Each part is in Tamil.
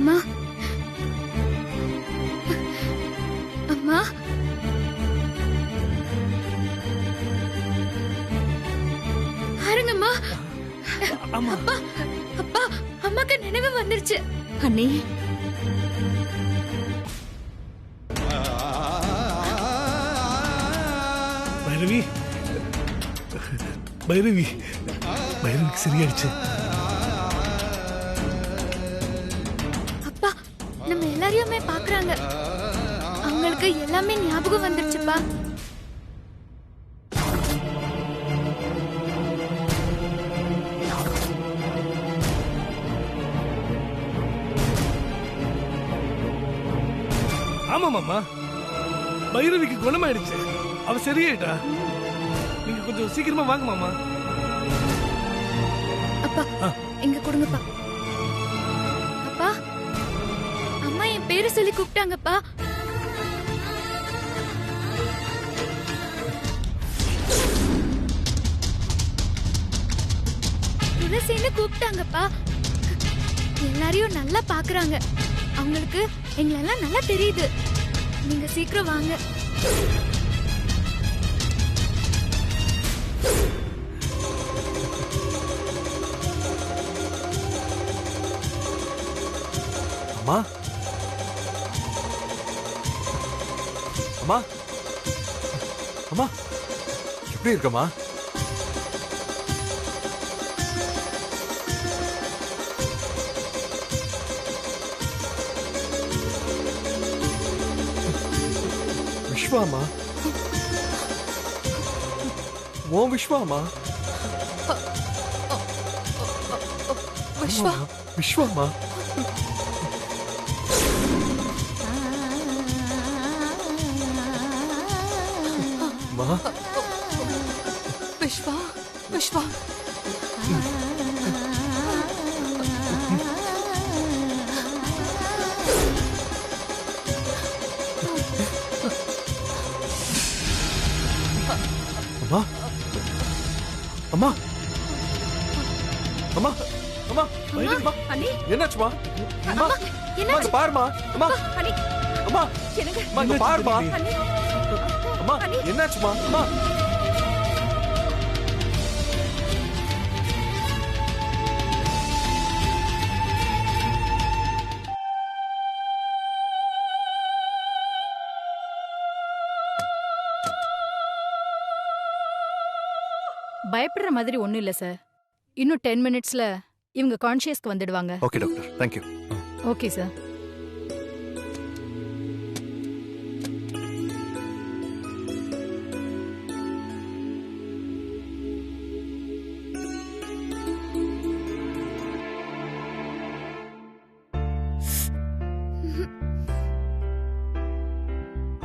அம்மா அம்மா பாருங்கம்மா. அப்பா அப்பா அம்மாக்கு நினைவு வந்துருச்சு. அண்ணி பைரவி பைரவி பைரவிக்கு சரியாயிடுச்சு. அப்பா நம்ம எல்லாரையுமே பாக்குறாங்க. அவங்களுக்கு எல்லாமே ஞாபகம் வந்துருச்சுப்பா. ஆமா மாமா, பைரவிக்கு குணமாயிடுச்சு. அவ சரியாயிட்டா. நீங்க கொஞ்சம் சீக்கிரமா வாங்க மாமா. அப்பா எங்க கொடுங்கப்பா. அப்பா அம்மா என் பேரு சொல்லி கூப்பிட்டாங்கப்பா. துளசின்னு கூப்பிட்டாங்கப்பா. எல்லாரையும் நல்லா பாக்குறாங்க. அவங்களுக்கு எங்களெல்லாம் நல்லா தெரியுது. நீங்க சீக்கிரம் வாங்க. அம்மா அம்மா அம்மா எப்படி இருக்கம்மா? விஸ்வாமா ஓ விஸ்வாமா விஸ்வா விஸ்வாமா விஸ்வா விஸ்வா அம்மா அம்மா அம்மா அம்மா பைரவி அண்ணி என்னாச்சுமா? அம்மா என்ன அம்மா பாருமா. அம்மா அண்ணி அம்மா என்னங்க அம்மா இங்க பாருமா. அண்ணி அம்மா என்னாச்சுமா? அம்மா பயப்படுற மாதிரி ஒண்ணும் இல்ல சார். இன்னும் 10 மினிட்ஸ்ல இவங்க கான்ஷியஸ்க்கு வந்துடுவாங்க. Okay doctor, thank you. Okay sir.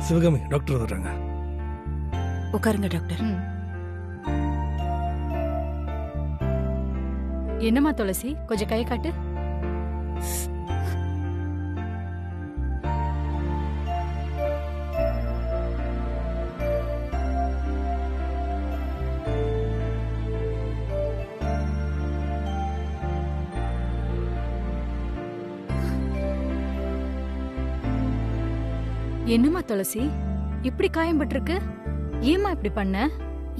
Sivakami, doctor வந்துட்டாங்க. உட்காருங்க டாக்டர். என்னம்மா துளசி, கொஞ்சம் கை காட்டு. என்னம்மா துளசி, இப்படி காயம்பட்டிருக்கு? ஏம்மா இப்படி பண்ண?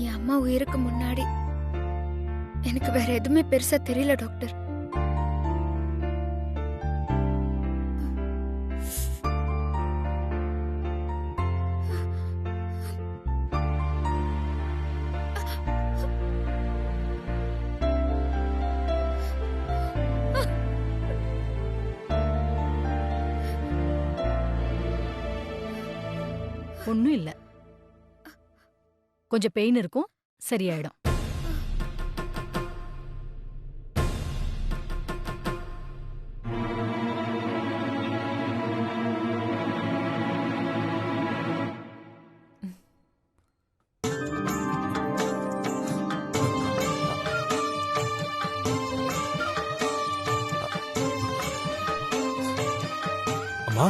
என் அம்மா உயிருக்கு முன்னாடி எனக்கு வேற எதுவுமே பெருசா தெரியல டாக்டர். ஒண்ணும் இல்ல, கொஞ்சம் பெயின் இருக்கும், சரியாயிடும். அம்மா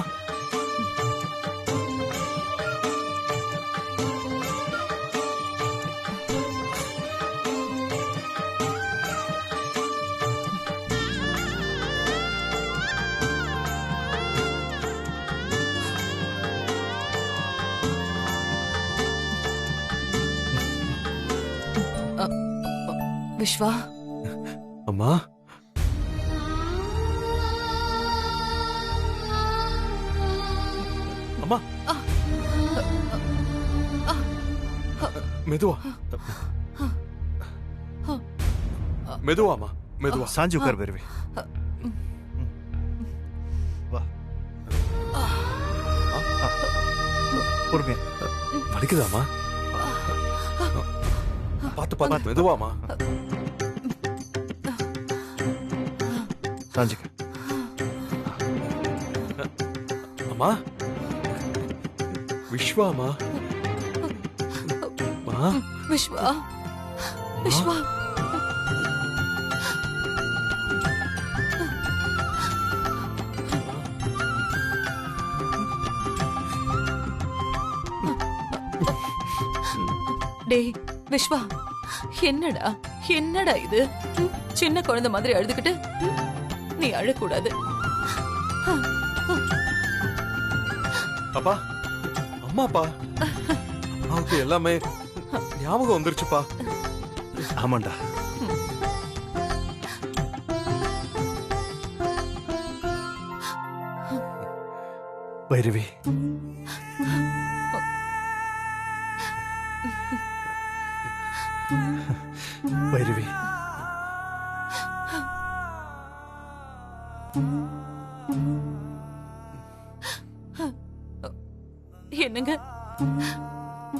விஸ்வா, அம்மா அம்மா மெதுவா மெதுவாமா மெதுவா சாஞ்சி உட்கார் பைரவி. வா பொறுமையா. வலிக்குதாமா? பார்த்து பார்த்து மெதுவாமா. சாஞ்சிக்க. அம்மா விஸ்வாமா. மா விஸ்வா, விஸ்வா. டேய் விஸ்வா, என்னடா என்னடா இது? சின்ன குழந்தை மாதிரி அழுதுகிட்டு நீ அழக்கூடாது. அப்பா அம்மாப்பா அம்மாவுக்கு எல்லாமே ஞாபகம் வந்துருச்சுப்பா. ஆமாண்டா. பைரவி, பைரவி, என்னங்க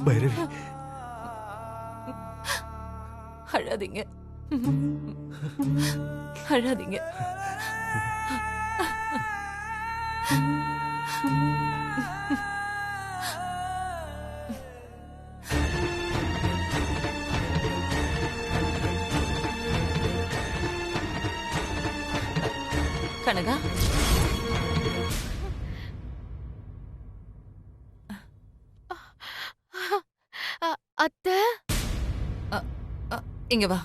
பைரவி, அழாதீங்க, அழாதீங்க. கனகா, அத்தை, இங்க வா.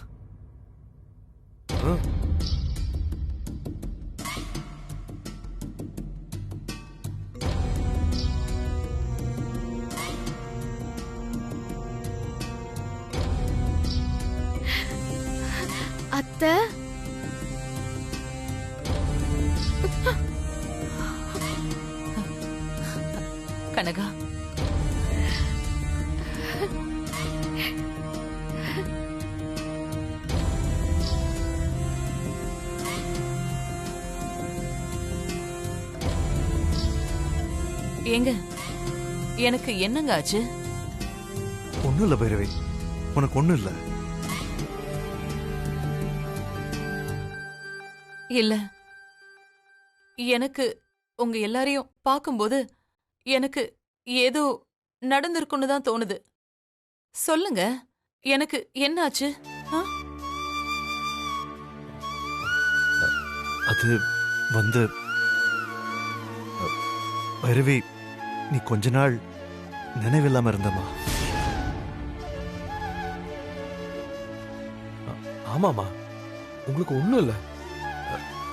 அத்தை, கனகா, ஏங்க எனக்கு என்னங்க ஆச்சு? ஒண்ணும் இல்ல பைரவி, உனக்கு ஒண்ணும் இல்ல. இல்ல, எனக்கு உங்க எல்லாரையும் பார்க்கும்போது எனக்கு ஏதோ நடந்திருக்குன்னு தான் தோணுது. சொல்லுங்க, எனக்கு என்னாச்சு? அது வந்து பைரவி, நீ கொஞ்ச நாள் நினைவில்லாம இருந்தம்மா. ஆமாமா, உங்களுக்கு ஒண்ணும் இல்ல.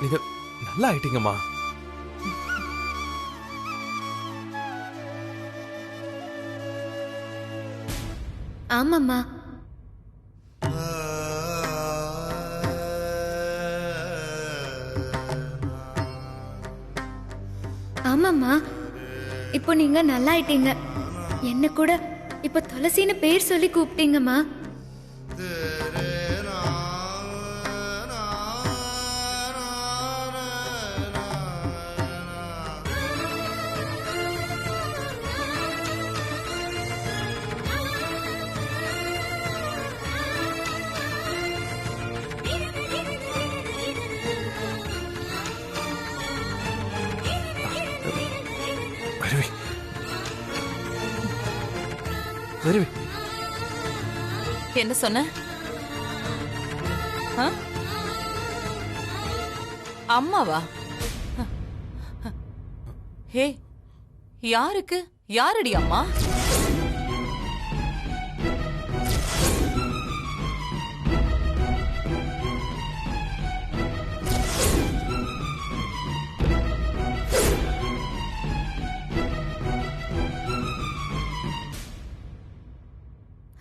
நீங்க நல்லா ஆயிட்டீங்கம்மா. ஆமாம்மா. ஆமாம்மா, இப்போ நீங்க நல்லா ஆயிட்டீங்க. என்ன கூட இப்ப துளசின்னு பேர் சொல்லி கூப்பிட்டீங்கம்மா. பைரவி, பைரவி, என்ன சொன்ன? அம்மாவா? ஹே, யாருக்கு? யாரடி அம்மா?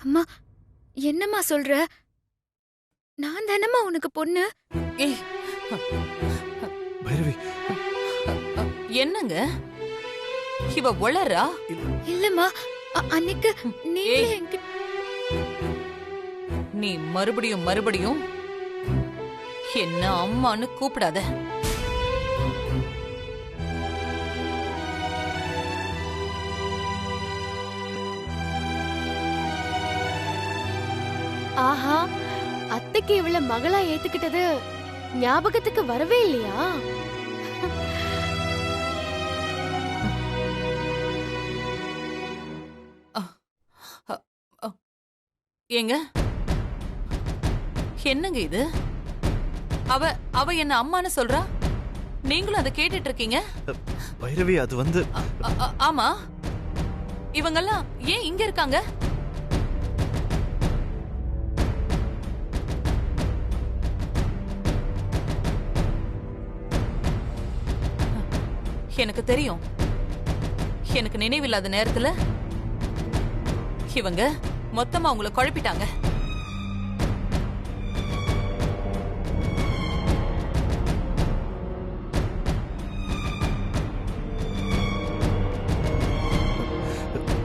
அம்மா, என்னம்மா சொல்ற? நான் தானம்மா உனக்கு பொண்ணு. ஏய், பைரவி என்னங்க இவ உளறா? இல்லம்மா, அன்னைக்கு நீங்களே ஏய். என்கிட்ட நீ மறுபடியும் மறுபடியும் என்ன அம்மான்னு கூப்பிடாத. ஆஹா, அத்தைக்கு இவள மகளா ஏத்துக்கிட்டது ஞாபகத்துக்கு வரவே இல்லையா? ஏங்க என்னங்க இது? அவ அவ என்ன அம்மான்னு சொல்றா, நீங்களும் அதை கேட்டுட்டு இருக்கீங்க. பைரவி அது வந்து ஆமா, இவங்கெல்லாம் ஏன் இங்க இருக்காங்க? எனக்கு தெரியும். எனக்கு நினைவில்லாத நேரத்துல இவங்க மொத்தமா உங்களை குழப்பிட்டாங்க.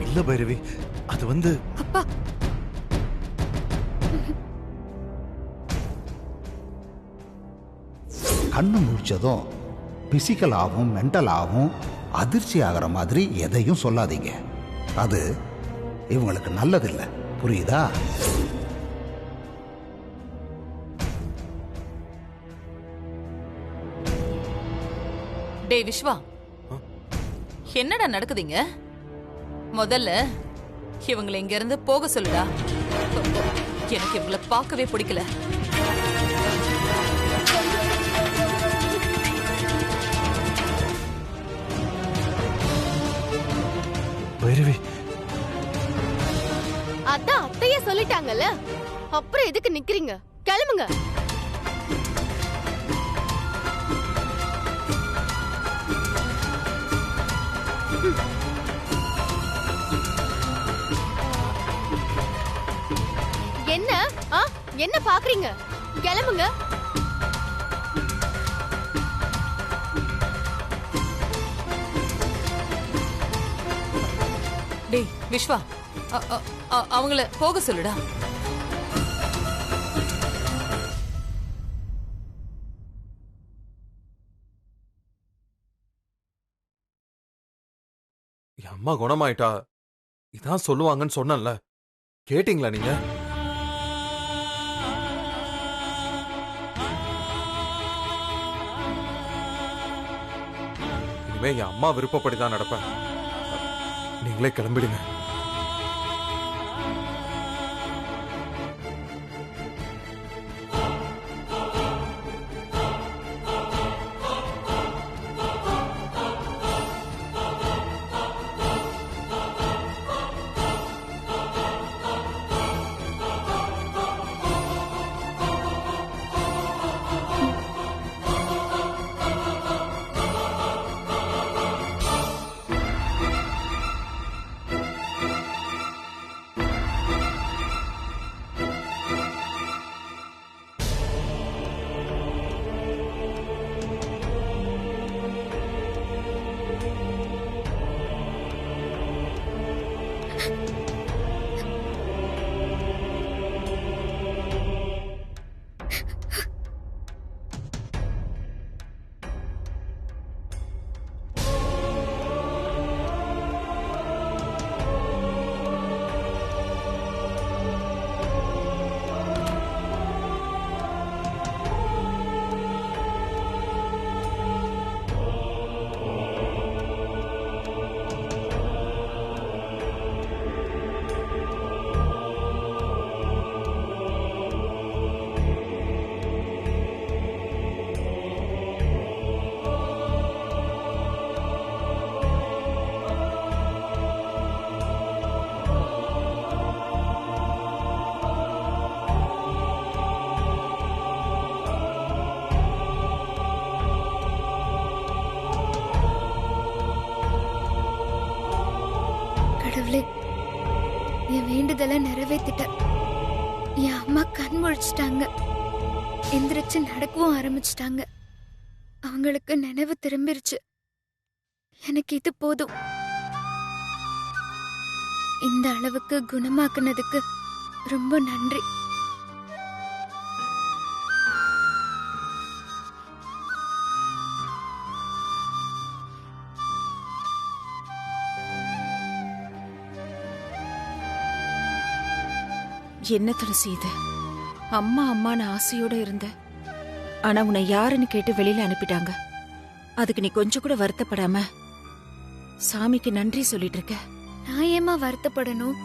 இல்ல பைரவி அது வந்து அப்பா கண்ணு முழிச்சதும் பிசிக்கலாகவும் மென்டலாகவும் அதிர்ச்சி ஆகிற மாதிரி எதையும் சொல்லாதீங்க. அது இவங்களுக்கு நல்லதில்லை, புரியுதா? டேய் விஸ்வா, என்னடா நடக்குதுங்க? முதல்ல இவங்களை இங்க இருந்து போக சொல்லுடா. எனக்கு இவங்களை பார்க்கவே பிடிக்கல. பைரவி அதான் அத்தையே சொல்லிட்டாங்கல்ல, அப்புறம் எதுக்கு நிக்கிறீங்க? கிளம்புங்க. என்ன என்ன பாக்குறீங்க? கிளம்புங்க. டேய் விஸ்வா, அவங்கள போக சொல்லுடா. என் அம்மா குணமாயிட்டா இதான் சொல்லுவாங்கன்னு சொன்னேன்ல, கேட்டீங்களா நீங்க? இனிமே என் அம்மா விருப்பப்படிதான் நடப்பேன். நீங்களே கிளம்பிடுங்க. கடவுளே, என் வேண்டுதலை நிறைவேத்திட்ட. என் அம்மா கண் முழிச்சிட்டாங்க. எந்திரிச்சு நடக்கவும் ஆரம்பிச்சிட்டாங்க. அவங்களுக்கு நினைவு திரும்பிருச்சு. எனக்கு இது போதும். இந்த அளவுக்கு குணமாக்குனதுக்கு ரொம்ப நன்றி. என்ன துளசி இது? அம்மா அம்மான்னு ஆசையோட இருந்த, ஆனா உன்னை யாருன்னு கேட்டு வெளியில அனுப்பிட்டாங்க. அதுக்கு நீ கொஞ்சம் கூட வருத்தப்படாம சாமிக்கு நன்றி சொல்லிட்டு இருக்க. நான் ஏமா வருத்தப்படணும்?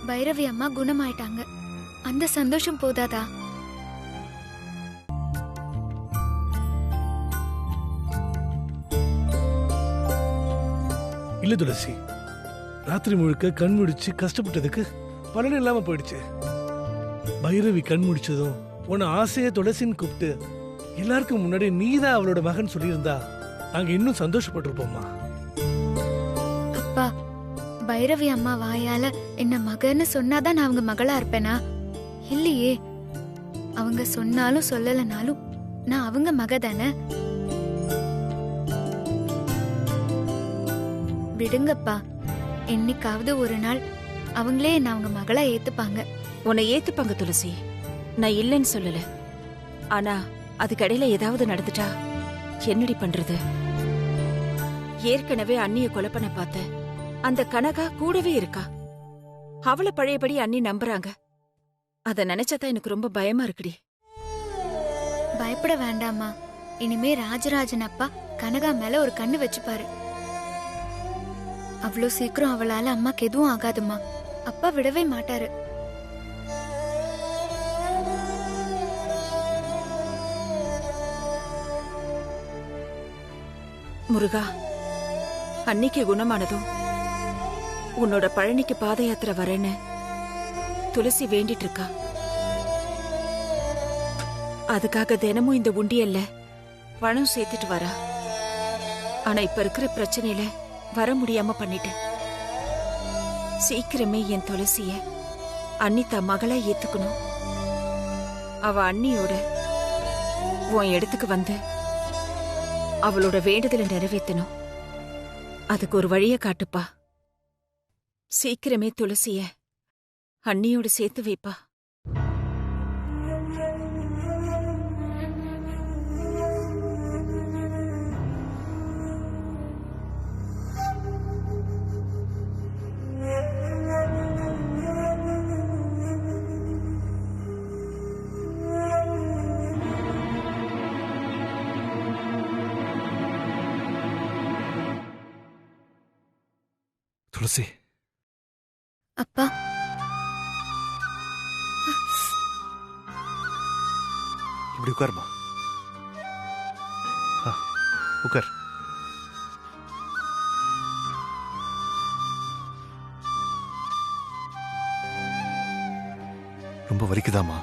பைரவி அம்மா குணமாயிட்டாங்க. அந்த சந்தோஷம் போதாதா? இல்ல துளசி, ராத்திரி முழுக்க கண் முடிச்சு கஷ்டப்பட்டதுக்கு பலன் இல்லாம போயிடுச்சு. பைரவி கண் முடிச்சதும் உன்னை ஆசைய துளசின்னு கூப்பிட்டு எல்லாருக்கும் முன்னாடி நீதான் அவளோட மகன் சொல்லியிருந்தா நாங்க இன்னும் சந்தோஷப்பட்டிருப்போம்மா. அப்பா, பைரவி அம்மா வாயால என்ன மகன்னு சொன்னாதான் நான் அவங்க மகளா இருப்பேனா? இல்லையே. அவங்க சொன்னாலும் சொல்லலனாலும் நான் அவங்க மக தானே. விடுங்கப்பா, என்னைக்காவது ஒரு நாள் அவங்களே என்ன அவங்க மகளா ஏத்துப்பாங்க. உன்னை ஏத்துப்பாங்க துளசி, நான் இல்லைன்னு சொல்லல. ஆனா அதுக்கடையில ஏதாவது நடந்துட்டா என்னடி பண்றது? ஏற்கனவே அண்ணிய கொலை பண்ண பார்த்த அந்த கனகா கூடவே இருக்கா. அவளை பழையபடி அண்ணி நம்புறாங்க. அத நினைச்சாதான் எனக்கு ரொம்ப பயமா இருக்குடி. பயப்பட வேண்டாமா. இனிமே ராஜராஜன் அப்பா கனகா மேல ஒரு கண்ணு வச்சுப்பாரு. அவ்வளோ சீக்கிரம் அவளால அம்மாக்கு எதுவும் ஆகாதுமா. அப்பா விடவே மாட்டாரு. முருகா, அன்னிக்கு குணமானதும் உன்னோட பழனிக்கு பாத யாத்திரை வரேன்னு துளசி வேண்டிட்டு இருக்கா. அதுக்காக தினமும் இந்த உண்டியல்ல பணம் சேர்த்துட்டு வரா. ஆனா இப்ப இருக்கிற பிரச்சனையில வர முடியாம பண்ணிட்டேன். சீக்கிரமே என் துளசிய அண்ணி தன் மகளா ஏத்துக்கணும். அவ அண்ணியோட உன் இடத்துக்கு வந்து அவளோட வேண்டுதலை நிறைவேற்றணும். அதுக்கு ஒரு வழிய காட்டுப்பா. சீக்கிரமே துளசிய அண்ணியோட சேர்த்து வைப்பா. துளசி, அப்பா, இப்படி உட்காருமா. உட்கார். ரொம்ப வலிக்குதாமா?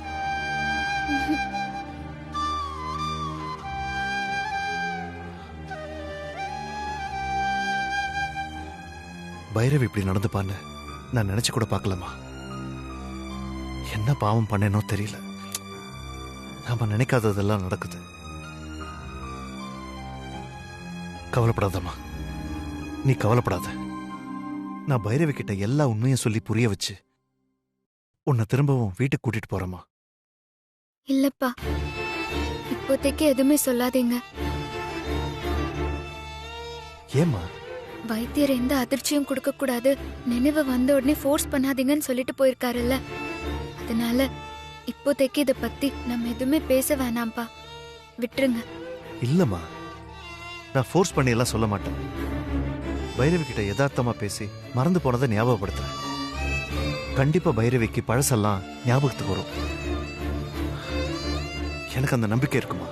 பைரவி இப்படி நடந்துப்பான்னு நான் நினைச்சு கூட பார்க்கலாமா? என்ன பாவம் பண்ணேனோ தெரியல. நாம நினைக்காததெல்லாம் நடக்குது. கவலைப்படாதம்மா, நீ கவலைப்படாத. நான் பைரவி கிட்ட எல்லா உண்மையும் சொல்லி புரிய வச்சு உன்னை திரும்பவும் வீட்டுக்கு கூட்டிட்டு போறேம்மா. இல்லப்பா, இப்போதைக்கு எதுவுமே சொல்லாதீங்க. ஏம்மா? வைத்தியர் எந்த அதிர்ச்சியும் கொடுக்க கூடாது, நினைவு வந்த உடனே ஃபோர்ஸ் பண்ணாதீங்கன்னு சொல்லிட்டு போயிருக்காருல்ல. அதனால இப்போதைக்கு இத பத்தி நம்ம எதுவுமே பேச வேணாம்ப்பா, விட்டுருங்க. இல்லம்மா, நான் ஃபோர்ஸ் பண்ணி எல்லாம் சொல்ல மாட்டேன். பைரவி கிட்ட யதார்த்தமா பேசி மறந்து போனதை ஞாபகப்படுத்துறேன். கண்டிப்பா பைரவிக்கு பழசெல்லாம் ஞாபகத்துக்கு வரும். எனக்கு அந்த நம்பிக்கை இருக்குமா?